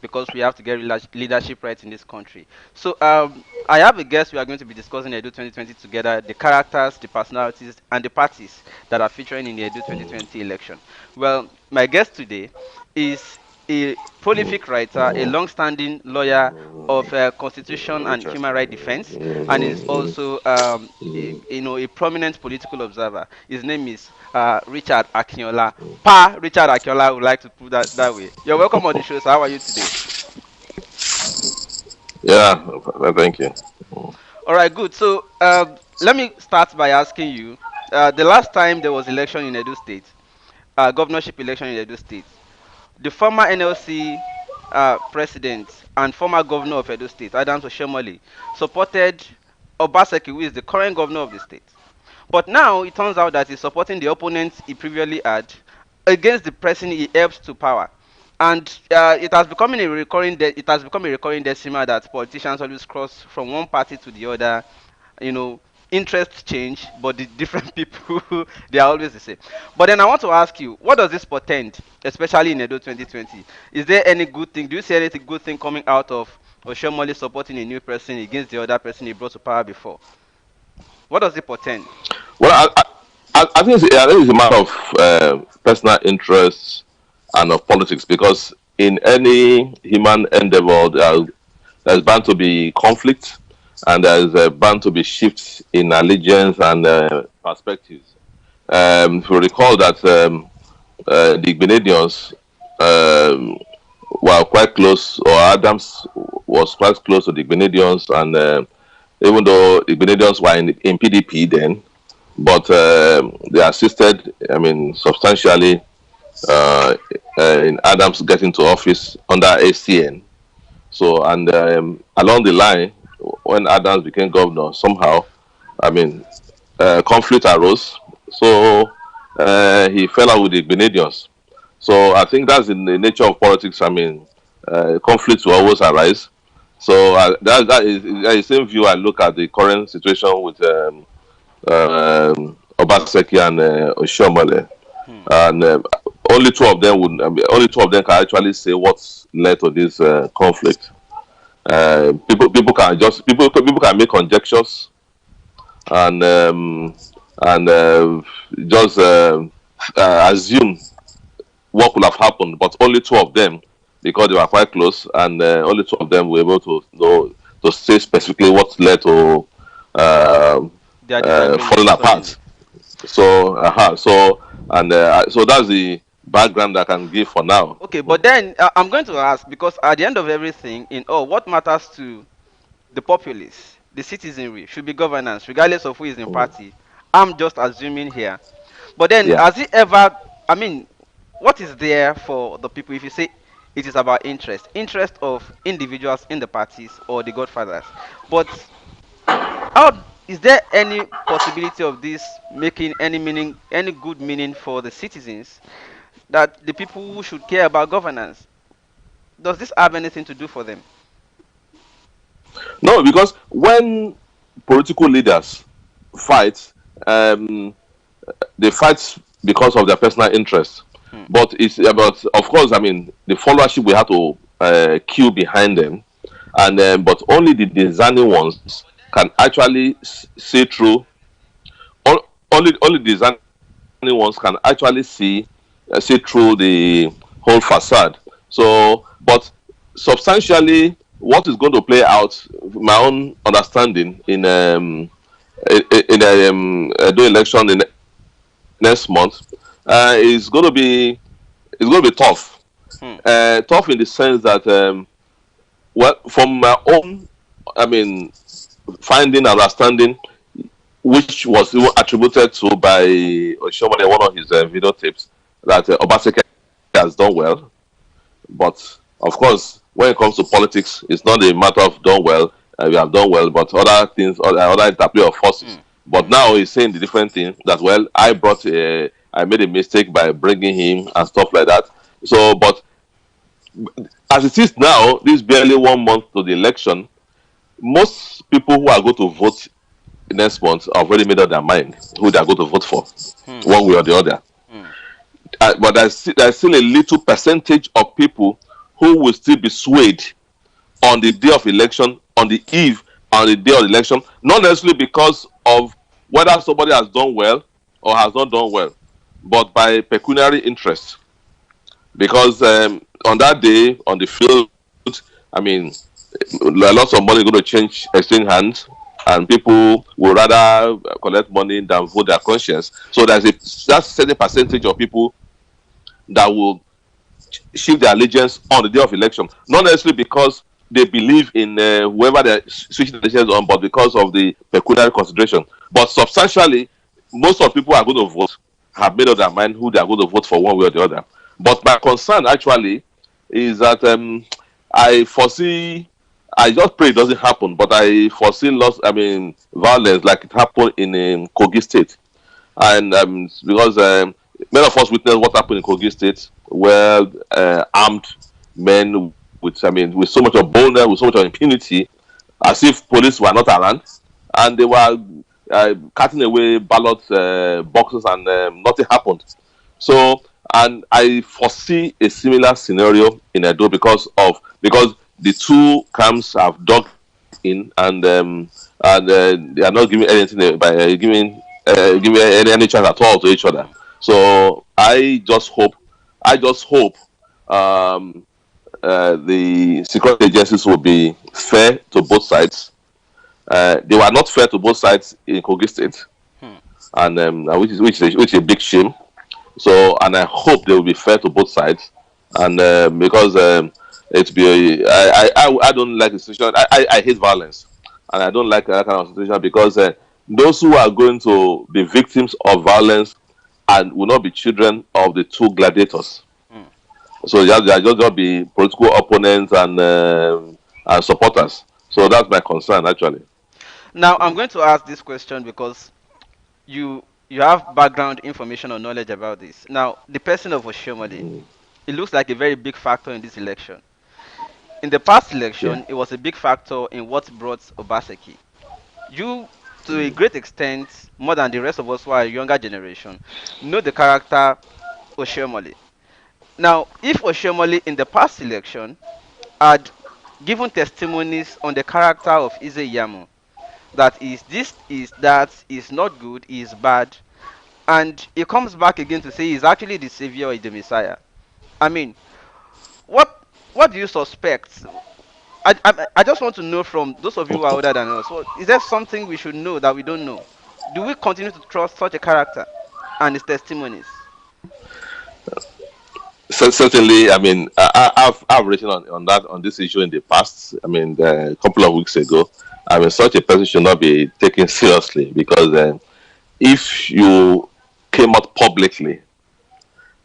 because we have to get leadership right in this country. So I have a guest. We are going to be discussing Edu 2020 together, the characters, the personalities, and the parties that are featuring in the Edu 2020 election. Well, my guest today is a prolific writer, a long-standing lawyer of constitution and human rights defense, and is also a prominent political observer. His name is Richard Akinola. Pa Richard Akinola would like to put that way. You're welcome on the show. So how are you today? Yeah, thank you. All right, good. So let me start by asking you. The last time there was election in Edo State, governorship election in Edo State, the former NLC president and former governor of Edo State, Adams Oshomole, supported Obaseki, who is the current governor of the state. But now it turns out that he's supporting the opponent he previously had against the person he helped to power. And it has become a recurring decimal that politicians always cross from one party to the other. You know, interests change, but the different people they are always the same. But then I want to ask you, what does this portend, especially in Edo 2020? Is there any good thing? Do you see anything good thing coming out of Oshomole supporting a new person against the other person he brought to power before? What does it portend? Well, I think it's a matter of personal interests and of politics because in any human endeavor, there's bound to be conflict and there's bound to be shifts in allegiance and perspectives. If you recall that the Grenadians were quite close, or Adams was quite close to the Grenadians, and even though the Grenadians were in PDP then, but they assisted, I mean, substantially uh, in Adams getting to office under ACN. So, and along the line, when Adams became governor, somehow, I mean, conflict arose. So he fell out with the Grenadians. So I think that's in the nature of politics. I mean, conflicts will always arise. So that is the same view I look at the current situation with Obaseki and Oshiomhole. Hmm. And only two of them would, I mean, only two of them can actually say what's led to this conflict. People can make conjectures and just assume what could have happened, but only two of them, because they were quite close, and only two of them were able to know to say specifically what led to uh, Their disagreement falling suddenly. apart. So, so that's the background I can give for now. Okay, but then I'm going to ask, because at the end of everything, in all, what matters to the populace, the citizenry, should be governance, regardless of who is in party. I'm just assuming here. But then, Yeah. has it ever, I mean, what is there for the people if you say it is about interest of individuals in the parties or the godfathers? But how is there any possibility of this making any meaning, any good meaning for the citizens that the people who should care about governance? Does this have anything to do for them? No, because when political leaders fight, um, they fight because of their personal interests. Hmm. But it's about, of course, I mean, the followership we have to queue behind them, and but only the discerning ones can actually see through. Only the discerning ones can actually see through the whole facade. So, but substantially, what is going to play out, my own understanding in the election in next month, is going to be tough. Hmm. Tough in the sense that well, from my own, I mean, finding and understanding, which was even attributed to by Oshomole in one of his video tapes, that Obaseki has done well. But of course, when it comes to politics, it's not a matter of done well. We have done well, but other things, other interplay of forces. Hmm. But Hmm. now he's saying the different thing that well, I made a mistake by bringing him and stuff like that. So, but as it is now, this is barely 1 month to the election. Most people who are going to vote next month have already made up their mind who they are going to vote for, Hmm. one way or the other. Hmm. But there's still a little percentage of people who will still be swayed on the day of election, on the eve, on the day of election, not necessarily because of whether somebody has done well or has not done well, but by pecuniary interest. Because on that day, on the field, I mean, lots of money going to exchange hands, and people will rather collect money than vote their conscience. So that's certain percentage of people that will shift their allegiance on the day of election, not necessarily because they believe in whoever they're switching the allegiance on, but because of the pecuniary consideration. But substantially, most of the people are going to vote, have made up their mind who they are going to vote for one way or the other. But my concern actually is that I foresee, I just pray it doesn't happen, but I foresee lots, violence like it happened in Kogi State. And because many of us witnessed what happened in Kogi State, where armed men with so much of boldness, with so much of impunity, as if police were not around, and they were cutting away ballot boxes, and nothing happened. So, and I foresee a similar scenario in Edo because the two camps have dug in, and they are not giving anything by giving any chance at all to each other. So I just hope um, the security agencies will be fair to both sides. They were not fair to both sides in Kogi State, Hmm. and which is a big shame. So, and I hope they will be fair to both sides, and because it's be I don't like the situation. I hate violence, and I don't like that kind of situation because those who are going to be victims of violence and will not be children of the two gladiators. Hmm. So they are just going to be political opponents and supporters. So that's my concern actually. Now I'm going to ask this question because you have background information or knowledge about this. Now, the person of Oshomole, Mm, it looks like a very big factor in this election. In the past yeah. election, it was a big factor in what brought Obaseki. You, to a Mm, great extent, more than the rest of us who are a younger generation, know the character Oshomole. Now, if Oshomole in the past election had given testimonies on the character of Ize, that is this, is that, is not good, is bad, and he comes back again to say he's actually the savior or the messiah. I mean, what what do you suspect? I just want to know from those of you who are older than us. So is there something we should know that we don't know? Do we continue to trust such a character and his testimonies? Certainly, I've written on that on this issue in the past. I mean, a couple of weeks ago. I mean, such a person should not be taken seriously because if you came out publicly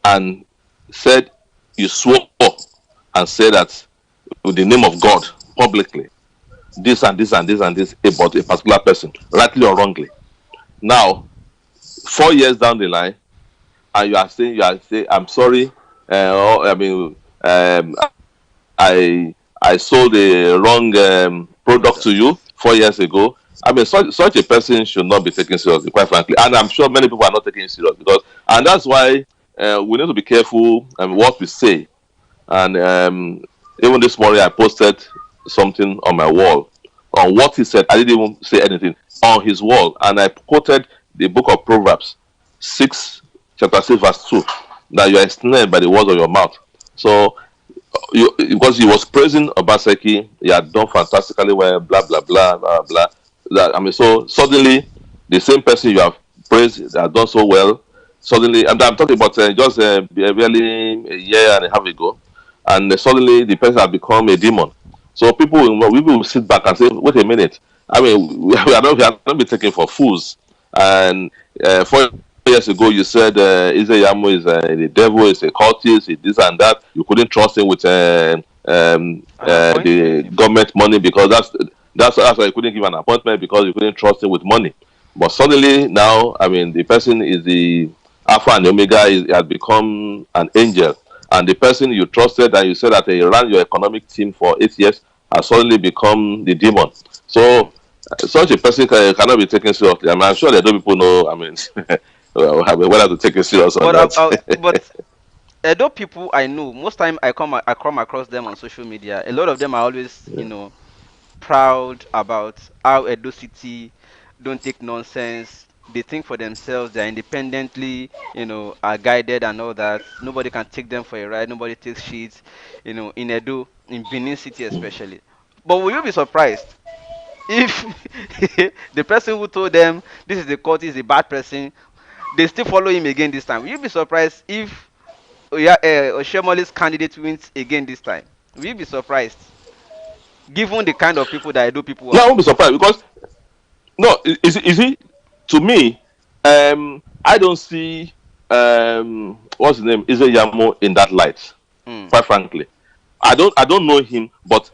and said you swore and said that with the name of God publicly, this and this and this and this about a particular person, rightly or wrongly. Now, 4 years down the line, and you are saying, I'm sorry. I sold the wrong product to Product. you 4 years ago. I mean, such a person should not be taken seriously, quite frankly. And I'm sure many people are not taking it serious and that's why we need to be careful what we say. And even this morning, I posted something on my wall on what he said. I didn't even say anything on his wall, and I quoted the book of Proverbs, 6, chapter 6, verse 2, that you are ensnared by the words of your mouth. So, because he was praising Obaseki, he had done fantastically well, blah blah blah blah blah. So suddenly, the same person you have praised that had done so well, suddenly, and I'm talking about just barely a year and a half ago, and suddenly the person has become a demon. So people will sit back and say, "Wait a minute! I mean, we are not be taken for fools." And 4 years ago, you said Izeyamo is the devil, is a cultist, is this and that. You couldn't trust him with An the appointment. government money because that's why you couldn't give an appointment because you couldn't trust him with money. But suddenly now, I mean, the person is the Alpha and Omega. Has become an angel, and the person you trusted and you said that he ran your economic team for 8 years has suddenly become the demon. So such a person cannot be taken seriously. I mean, I'm sure that other people know. I mean, whether to take it serious or But not. but Edo people I know, most time I come across them on social media. A lot of them are always, Yeah. proud about how Edo City don't take nonsense. They think for themselves. They're independently, are guided and all that. Nobody can take them for a ride. Nobody takes shit, in Edo, in Benin City especially. But will you be surprised if the person who told them this is the court is a bad person, they still follow him again this time? Will you be surprised if Oshomoli's candidate wins again this time? Will you be surprised, given the kind of people that Edo people No, I are? won't be surprised because no, is it to me? I don't see what's his name, Ize Yamo in that light. Mm. Quite frankly, I don't know him, but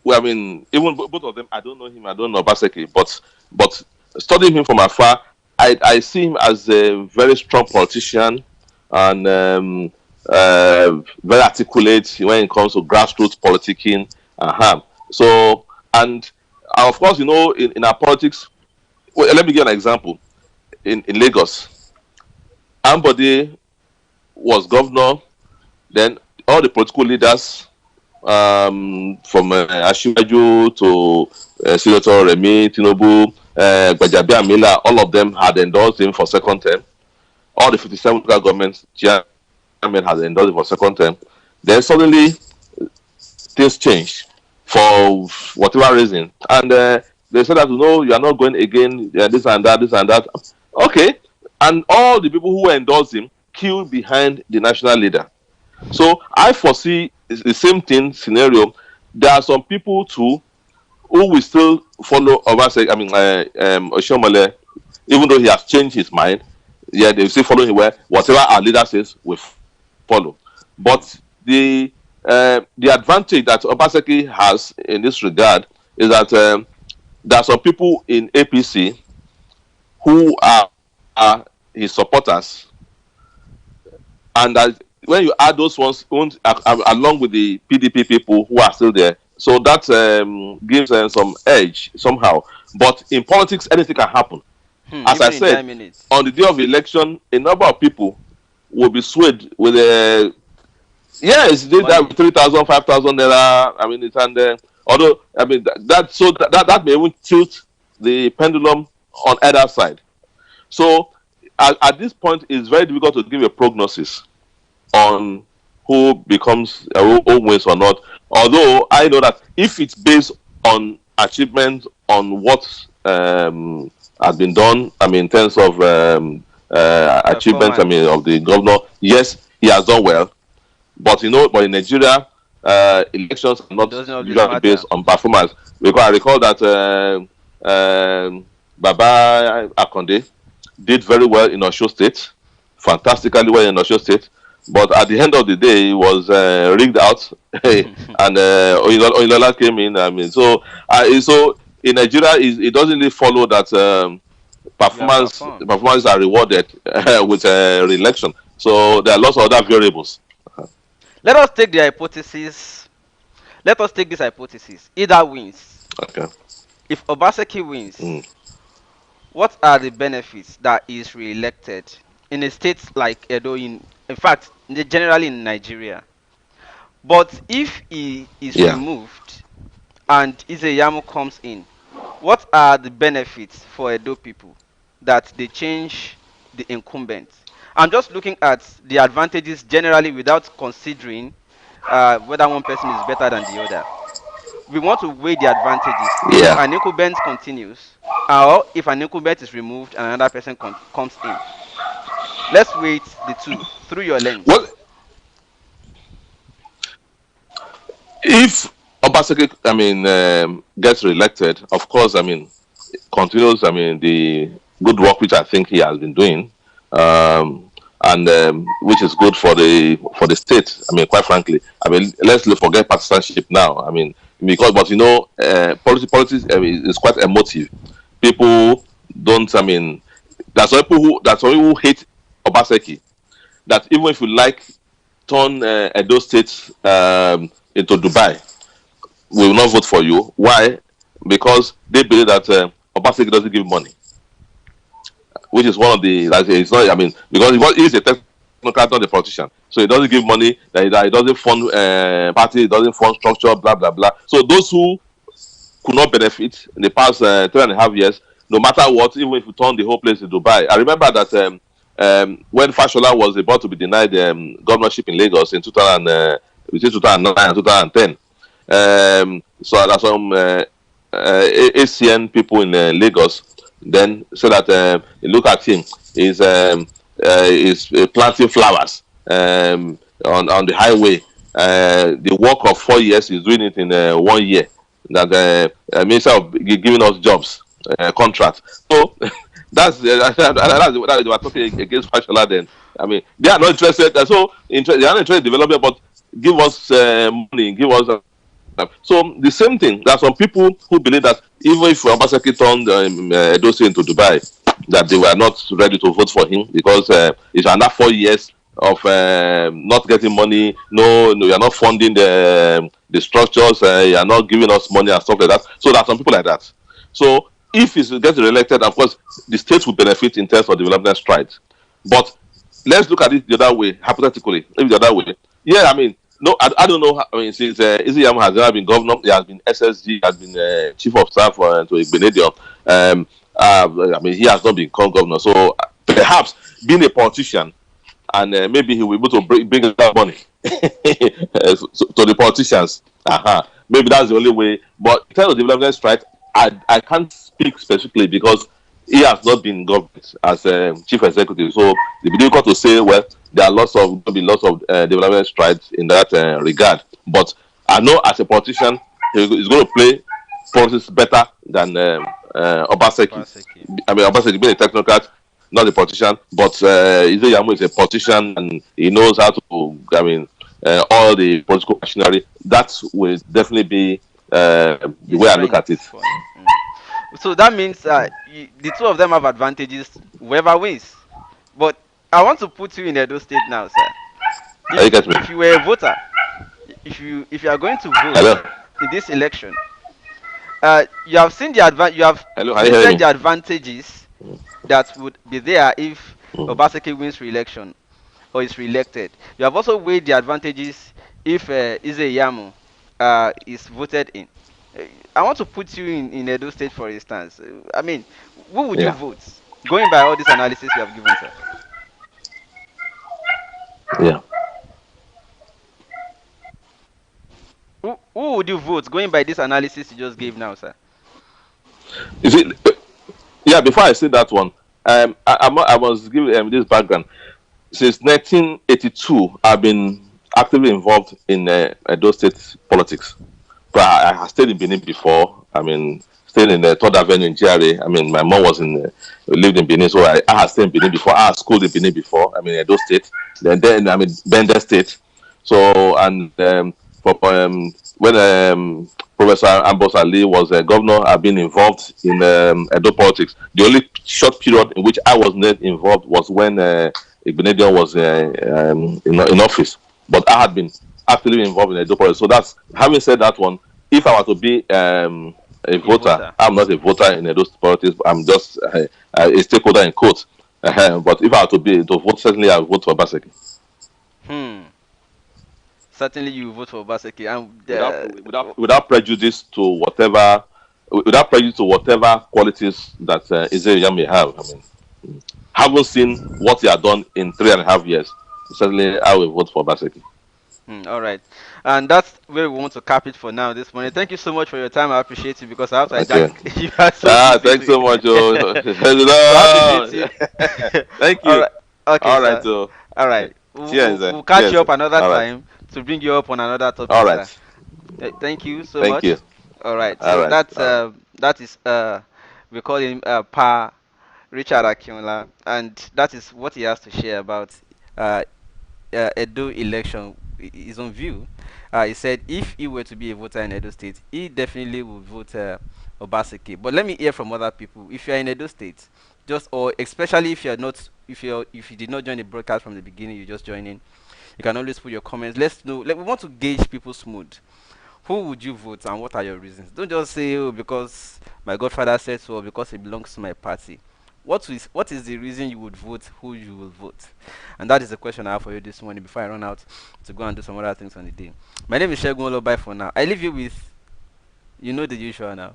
well, I mean, even both of them, I don't know him. I don't know Baseki, but studying him from afar, I see him as a very strong politician and very articulate when it comes to grassroots politicking. So, and of course, in our politics, well, let me give an example. In Lagos, Ambode was governor. Then all the political leaders, from Ashiwaju to Senator Remi Tinubu, Gbajabi Amila, all of them had endorsed him for second term. All the 57 local governments chairman had endorsed him for second term. Then suddenly things changed for whatever reason, and they said that no, you are not going again. This and that, this and that. Okay, and all the people who endorsed him queued behind the national leader. So I foresee the same thing scenario. There are some people too who will still follow Obaseki. I mean, Oshomole, even though he has changed his mind, yeah, they will still follow him where whatever our leader says, we follow. But the advantage that Obaseki has in this regard is that there are some people in APC who are his supporters, and that when you add those ones along with the PDP people who are still there, so that gives some edge somehow. But in politics, anything can happen. As I Even in said, 10 minutes. on the day of election, a number of people will be swayed with a yes, they did that Money. with 3,000, 5,000 naira. I mean, it's and although I mean that may even tilt the pendulum on either side. So at this point, it's very difficult to give a prognosis on who becomes who wins or not. Although I know that if it's based on achievement on what has been done, I mean in terms of achievement, I mean Performance. of the governor, yes, he has done well. But but in Nigeria, elections are It not doesn't always usually based matter. on performance. Because I recall that Baba Akonde did very well in Osho State, fantastically well in Osho State. But at the end of the day, he was rigged out, and Oyilola came in. I mean, so in Nigeria, it doesn't really follow that You have performed. performances are rewarded with re-election. So there are lots of other variables. Let us take the hypothesis. Let us take this hypothesis. Either wins. Okay. If Obaseki wins, Mm. what are the benefits that he is re-elected in a state like Edo? In fact, generally in Nigeria. But if he is Yeah. removed and Izeyamu comes in, what are the benefits for Edo people that they change the incumbent? I'm just looking at the advantages generally without considering whether one person is better than the other. We want to weigh the advantages. If Yeah. an incumbent continues, or if an incumbent is removed and another person comes in, let's weight the two through your Well, lens. if Obaseki, I mean, gets re-elected, of course, I mean, continues, I mean, the good work which I think he has been doing, and which is good for the state. I mean, quite frankly, I mean, let's forget partisanship now. I mean, because but politics is quite emotive. People don't. I mean, there's some people who hate Obaseki. That even if you like turn Edo State into Dubai, we will not vote for you. Why? Because they believe that Obaseki doesn't give money, which is one of the. Like, it's not. I mean, because he's a Texas governor. technocrat, not a politician. So he doesn't give money, that he doesn't fund party, he doesn't fund structure, blah blah blah. So those who could not benefit in the past 3.5 years, no matter what, even if you turn the whole place to Dubai. I remember that when Fashola was about to be denied governorship in Lagos in 2000, between 2009 and 2010, so there's some ACN people in Lagos then said that look at him, he's planting flowers on the highway. The work of 4 years, he's doing it in 1 year. That minister of giving us jobs, contract. So that's what they were talking against Fashola then. I mean, they are not interested. They are not interested in development, but give us money, give us. So the same thing. There are some people who believe that even if Obaseki turned Edo State into Dubai, that they were not ready to vote for him because it's another 4 years of not getting money. No, you are not funding the structures. You are not giving us money and stuff like that. So there are some people like that. So if he gets reelected, of course, the state will benefit in terms of development strides. But let's look at it the other way, hypothetically. Maybe the other way. Yeah, I mean, no, I don't know. I mean, since Izzy has never been governor, he has been SSG, has been chief of staff to Benedium. I mean, he has not become governor. So perhaps being a politician, and maybe he will be able to bring that money to the politicians. Maybe that's the only way. But in terms of development strike, I can't speak specifically because he has not been government as chief executive. So it'd be difficult to say, well, there are lots of development strides in that regard. But I know as a politician, he's going to play politics better than Obaseki. Obaseki. I mean, Obaseki being a technocrat, not a politician, but Ize Yamu is a politician and he knows how to, I mean, all the political machinery. That will definitely be the way I look at it. So that means the two of them have advantages. Whoever wins. But I want to put you in Edo State now, sir. You get me? If you were a voter, if you are going to vote Hello? in this election, you have seen you have Hello, are you hearing listed me? the advantages that would be there if Obaseki wins re-election or is re-elected. You have also weighed the advantages if Ize is voted in. Uh, I want to put you in Edo State, for instance. I mean, who would you Yeah. vote? Going by all this analysis you have given, sir. Yeah. Who would you vote? Going by this analysis you just gave now, sir. You see, yeah, before I say that one, I was giving this background. Since 1982, I've been actively involved in Edo State politics. But I stayed in Benin before. I mean, stayed in the Third Avenue in GRA. I mean, my mom lived in Benin, so I had stayed in Benin before. I had schooled in Benin before. I mean, Edo State. Then I mean, Bender State. So, and when Professor Ambos Ali was governor, I've been involved in Edo politics. The only short period in which I was not involved was when Igbinedion was in office. But I had been actively involved in Edo politics. So that's, having said that one, if I were to be a A voter, voter. I'm not a voter in Edo politics. I'm just a stakeholder in quotes. But if I were to vote, certainly I would vote for Baseki. Hmm. Certainly, you vote for Obaseki, and Without prejudice to whatever qualities that Israel may have. I mean, haven't seen what he had done in 3.5 years. Certainly, I will vote for Baseki. all right, and that's where we want to cap it for now this morning. Thank you so much for your time. I appreciate you because I have to Okay. hijack. You are so busy Thanks so much. Oh. so I appreciate you. Thank All you. right. Okay, All right. sir. So, All right. We'll, cheers. we'll, we'll catch Cheers. you up another All right. time to bring you up on another All topic, right. sir. Thank you so Thank much. you. All right. All So right. All right. that is we call him Pa Richard Akinola, and that is what he has to share about uh, Edo election. His own view. He said if he were to be a voter in Edo State, he definitely would vote Obaseki. But let me hear from other people. If you are in Edo State, just or especially if you're not, if you did not join the broadcast from the beginning, you just join in. You can always put your comments. Let's know. We want to gauge people's mood. Who would you vote and what are your reasons? Don't just say, oh, because my godfather said so or because it belongs to my party. what is the reason you would vote who you will vote? And that is the question I have for you this morning before I run out to go and do some other things on the day. My name is Shegun. Bye for now. I leave you with, you know, the usual now.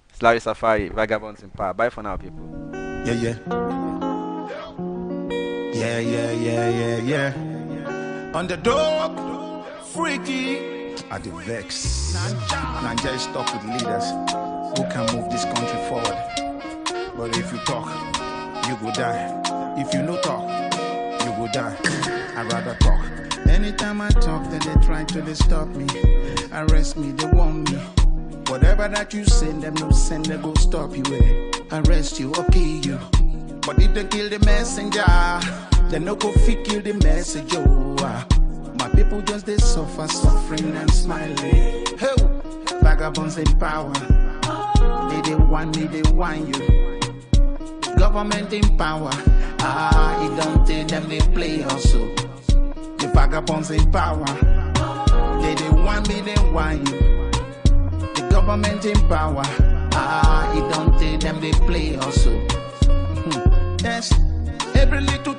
It's Larry Safari, Vagabonds in Power. Bye for now, people. Yeah, yeah. Yeah, yeah, yeah, yeah, yeah. Underdog, freaky, at the vex. Nigeria is stuck with leaders who can move this country forward. But if you talk, you go die. If you no talk, you go die. I'd rather talk. Anytime I talk, then they try to stop me. Arrest me, they want me. Whatever that you send them, no send, they go stop you. Arrest you or kill you. But if they kill the messenger, they no go fit kill the message. My people just they suffer, suffering and smiling. Hey, vagabonds in power. They want me, they want you. Government in power. It don't tell them they play also. The vagabonds in power. They want me, they want you. The government in power. It don't tell them they play also. Yes, every little